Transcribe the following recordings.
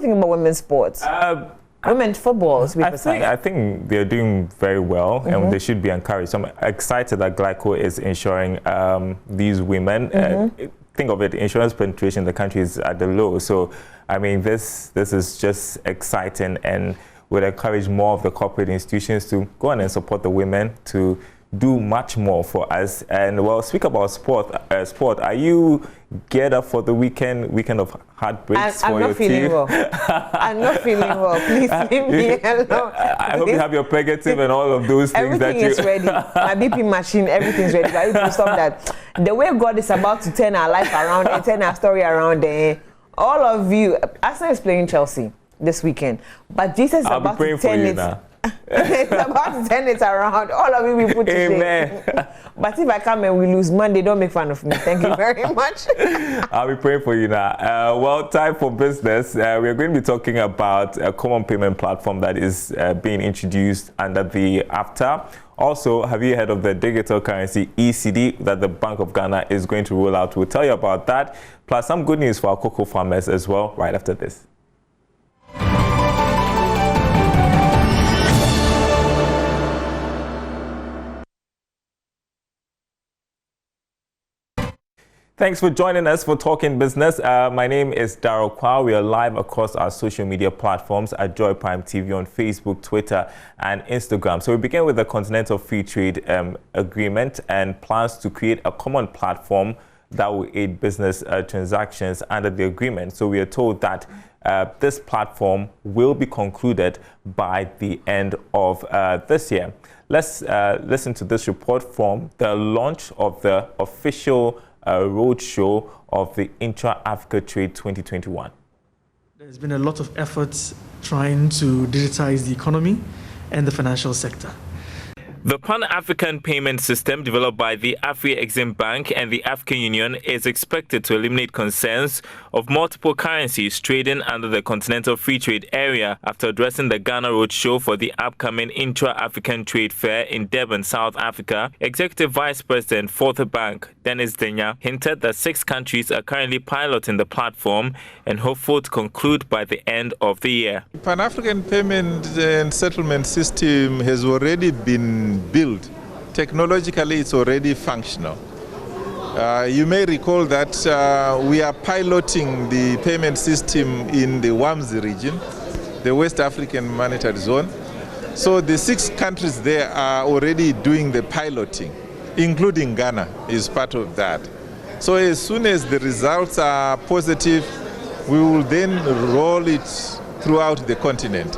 you think about women's sports? Women's football, I think they're doing very well, and they should be encouraged. So I'm excited that Glyco is insuring these women. Think of it, insurance penetration in the country is at the low. So, I mean, this is just exciting, and would encourage more of the corporate institutions to go on and support the women to do much more for us. And well, speak about sport. Are you geared up for the weekend of heartbreaks for your team? I'm not feeling well. Please leave me alone. I hope you have your pregative and all of those things. Everything is ready. My BP machine, everything's ready. But you can stop that. The way God is about to turn our life around and turn our story around, all of you, Arsenal is playing Chelsea this weekend, but Jesus is about to turn it. It's about to turn it around. All of you will put Amen. But if I come and we lose Monday, don't make fun of me. Thank you very much. I'll be praying for you now. Well, time for business. We're going to be talking about a common payment platform that is being introduced under the AFTA. Also, have you heard of the digital currency ECD that the Bank of Ghana is going to roll out? We'll tell you about that. Plus some good news for our cocoa farmers as well right after this. Thanks for joining us for Talking Business. My name is Darryl Kwa. We are live across our social media platforms at Joy Prime TV on Facebook, Twitter, and Instagram. So we begin with the Continental Free Trade Agreement and plans to create a common platform that will aid business transactions under the agreement. So we are told that this platform will be concluded by the end of this year. Let's listen to this report from the launch of the official roadshow of the Intra-Africa Trade 2021. There's been a lot of efforts trying to digitize the economy and the financial sector. The Pan-African payment system developed by the Afri-Exim Bank and the African Union is expected to eliminate concerns of multiple currencies trading under the Continental Free Trade Area. After addressing the Ghana Roadshow for the upcoming Intra-African Trade Fair in Durban, South Africa, Executive Vice President for the bank, Dennis Denya, hinted that 6 countries are currently piloting the platform and hopeful to conclude by the end of the year. Pan-African payment and settlement system has already been built. Technologically, it's already functional. You may recall that we are piloting the payment system in the WAMZ region, the West African Monetary Zone. So the 6 countries there are already doing the piloting, including Ghana is part of that. So as soon as the results are positive, we will then roll it throughout the continent.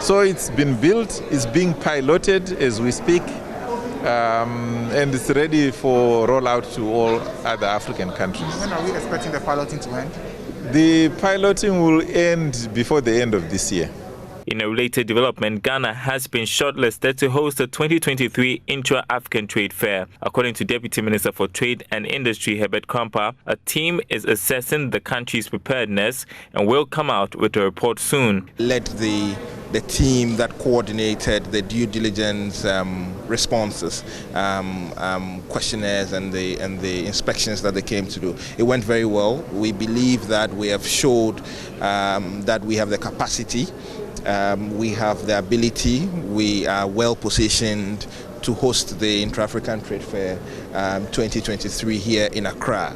So it's been built, it's being piloted as we speak, and it's ready for rollout to all other African countries. When are we expecting the piloting to end? The piloting will end before the end of this year. In a related development, Ghana has been shortlisted to host the 2023 Intra-African Trade Fair. According to Deputy Minister for Trade and Industry, Herbert Krampa, a team is assessing the country's preparedness and will come out with a report soon. Led the team that coordinated the due diligence responses, questionnaires and the inspections that they came to do. It went very well. We believe that we have showed that we have the capacity, we have the ability, we are well positioned to host the Intra-African Trade Fair 2023 here in Accra.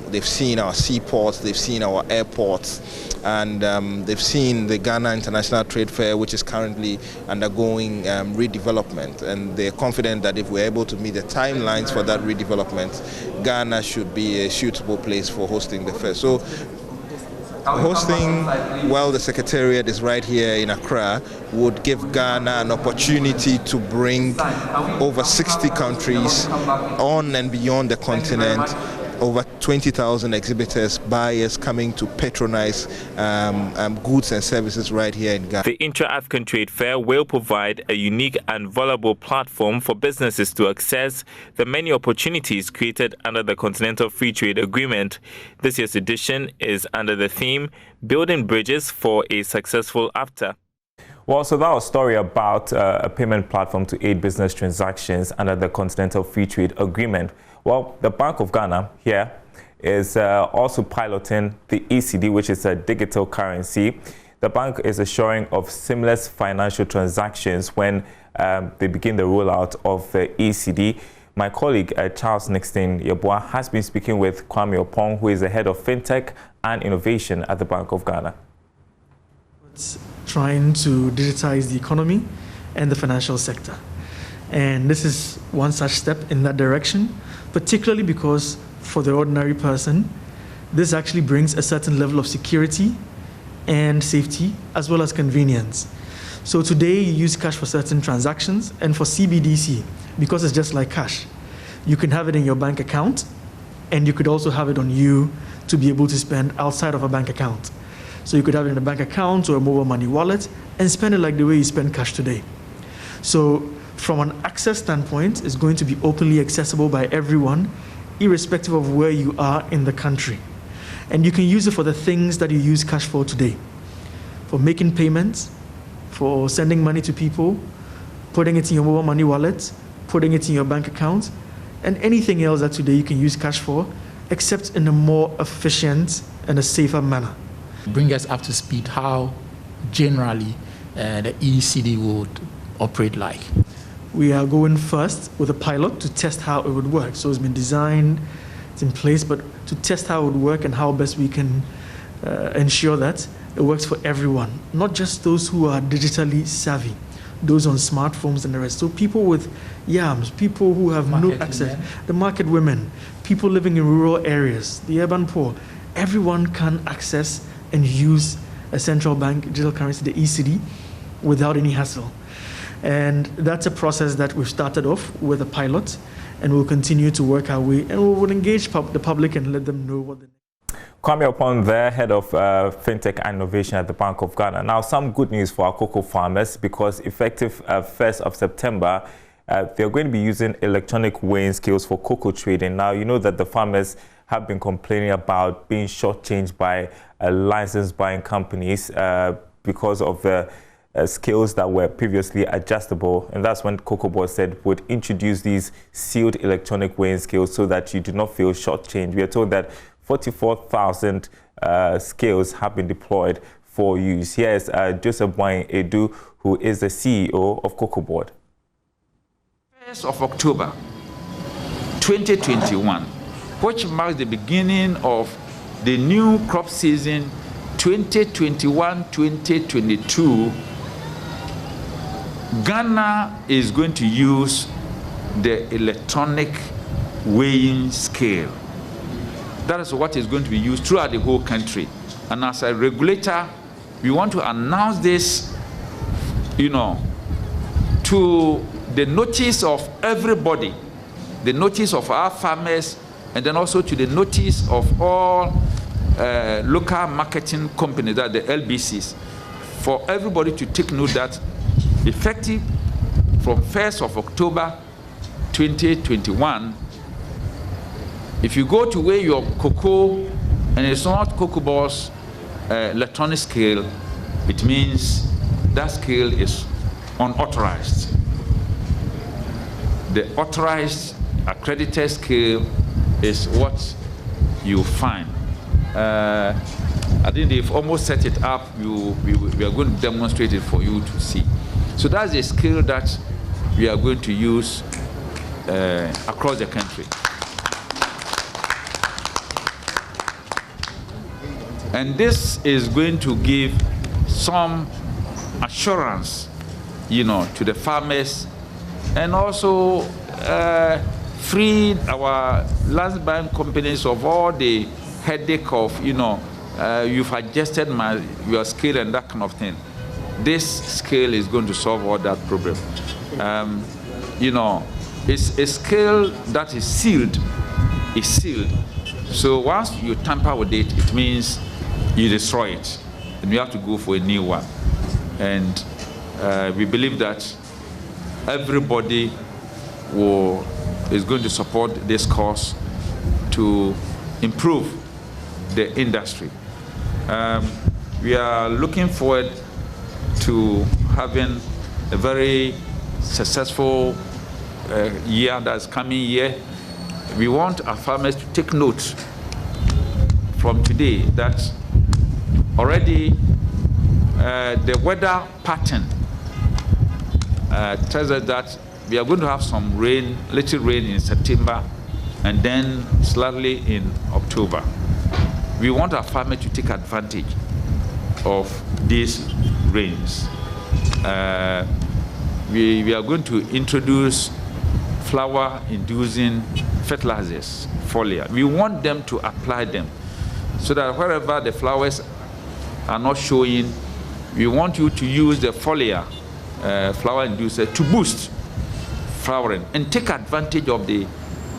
They've seen our seaports, they've seen our airports, and they've seen the Ghana International Trade Fair, which is currently undergoing redevelopment. And they're confident that if we're able to meet the timelines for that redevelopment, Ghana should be a suitable place for hosting the fair. So hosting, well, the Secretariat is right here in Accra, would give Ghana an opportunity to bring over 60 countries on and beyond the continent, over 20,000 exhibitors, buyers coming to patronize goods and services right here in Ghana. The Intra-African Trade Fair will provide a unique and valuable platform for businesses to access the many opportunities created under the Continental Free Trade Agreement. This year's edition is under the theme, Building Bridges for a Successful AFTA. Well, so that was a story about a payment platform to aid business transactions under the Continental Free Trade Agreement. Well, the Bank of Ghana here is also piloting the ECD, which is a digital currency. The bank is assuring of seamless financial transactions when they begin the rollout of the ECD. My colleague Charles Nixon Yeboah has been speaking with Kwame Opong, who is the head of FinTech and Innovation at the Bank of Ghana. It's trying to digitize the economy and the financial sector. And this is one such step in that direction, particularly because for the ordinary person, this actually brings a certain level of security and safety, as well as convenience. So today you use cash for certain transactions, and for CBDC, because it's just like cash, you can have it in your bank account, and you could also have it on you to be able to spend outside of a bank account. So you could have it in a bank account or a mobile money wallet and spend it like the way you spend cash today. So from an access standpoint, it's going to be openly accessible by everyone, irrespective of where you are in the country. And you can use it for the things that you use cash for today, for making payments, for sending money to people, putting it in your mobile money wallet, putting it in your bank account, and anything else that today you can use cash for, except in a more efficient and a safer manner. Bring us up to speed how generally the ECD would operate like. We are going first with a pilot to test how it would work. So it's been designed, it's in place, but to test how it would work and how best we can ensure that it works for everyone, not just those who are digitally savvy, those on smartphones and the rest. So people with yams, people who have no access, the market women, people living in rural areas, the urban poor, everyone can access and use a central bank digital currency, the ECD, without any hassle. And that's a process that we've started off with a pilot, and we'll continue to work our way, and we will engage the public and let them know what they need. Kwame Opong, the head of FinTech and Innovation at the Bank of Ghana. Now, some good news for our cocoa farmers, because effective 1st of September, they're going to be using electronic weighing scales for cocoa trading. Now, you know that the farmers have been complaining about being shortchanged by licensed buying companies because of the scales that were previously adjustable. And that's when Cocoa Board said would introduce these sealed electronic weighing scales so that you do not feel shortchanged. We are told that 44,000 scales have been deployed for use. Here's Joseph Boyne Edu, who is the CEO of Cocoa Board. 1st of October 2021, which marks the beginning of the new crop season 2021-2022, Ghana is going to use the electronic weighing scale. That is what is going to be used throughout the whole country. And as a regulator, we want to announce this, to the notice of everybody, the notice of our farmers, and then also to the notice of all local marketing companies, that the LBCs, for everybody to take note that effective from 1st of October 2021, if you go to weigh your cocoa and it's not Cocoa Board's electronic scale, it means that scale is unauthorized. The authorized, accredited scale is what you find. I think they've almost set it up. We are going to demonstrate it for you to see. So that's the scale that we are going to use across the country. And this is going to give some assurance, to the farmers, and also free our last buying companies of all the headache of, you've adjusted your scale and that kind of thing. This scale is going to solve all that problem. It's a scale that is sealed. It's sealed. So once you tamper with it, it means you destroy it, and you have to go for a new one. And we believe that everybody is going to support this cause to improve the industry. We are looking forward to having a very successful year that's coming year. We want our farmers to take note from today that already the weather pattern tells us that we are going to have some rain, little rain in September, and then slightly in October. We want our farmers to take advantage of these rains. We are going to introduce flower-inducing fertilizers, foliar. We want them to apply them so that wherever the flowers are not showing, we want you to use the foliar flower inducer to boost flowering and take advantage of the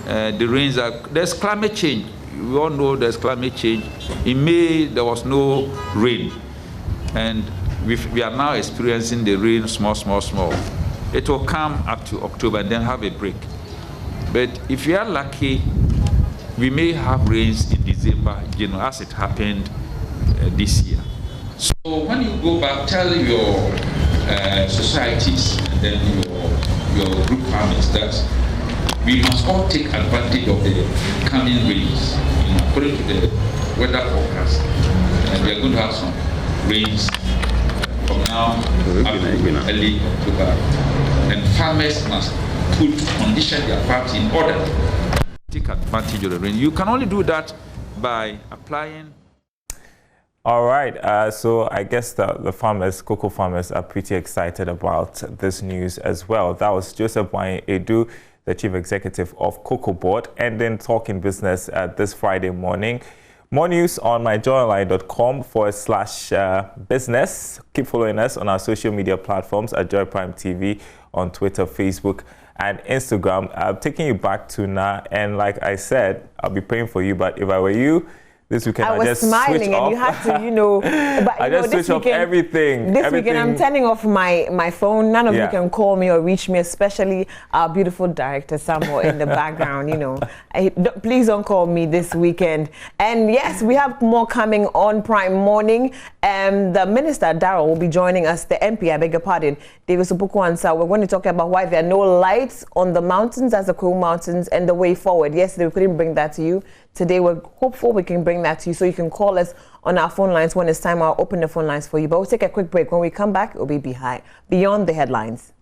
rains. There's climate change. We all know there's climate change. In May, there was no rain. And we are now experiencing the rain small. It will come up to October and then have a break. But if we are lucky, we may have rains in December, as it happened this year. So when you go back, tell your societies and then your group farmers that we must all take advantage of the coming rains. According to the weather forecast, we are going to have some rains from now up to early October. And farmers must condition their farms in order to take advantage of the rain. You can only do that by applying. All right, so I guess the farmers, cocoa farmers, are pretty excited about this news as well. That was Joseph Edu, the Chief Executive of Cocoa Board, and then Talking Business this Friday morning. More news on myjoyonline.com/business. Keep following us on our social media platforms at Joy Prime TV on Twitter, Facebook, and Instagram. I'm taking you back to Na, and like I said, I'll be praying for you, but if I were you, this weekend I was just smiling and you had to, but I just switch off everything. This weekend I'm turning off my phone. None of you can call me or reach me, especially our beautiful director Samuel in the background. Please don't call me this weekend. And yes, we have more coming on Prime Morning. The Minister Darrell will be joining us. The MP, I beg your pardon, David Supukwansa. We're going to talk about why there are no lights on the mountains, as the Cool Mountains, and the way forward. Yesterday we couldn't bring that to you. Today we're hopeful we can bring that to you, so you can call us on our phone lines when it's time. I'll open the phone lines for you. But we'll take a quick break. When we come back, it will be Beyond the Headlines.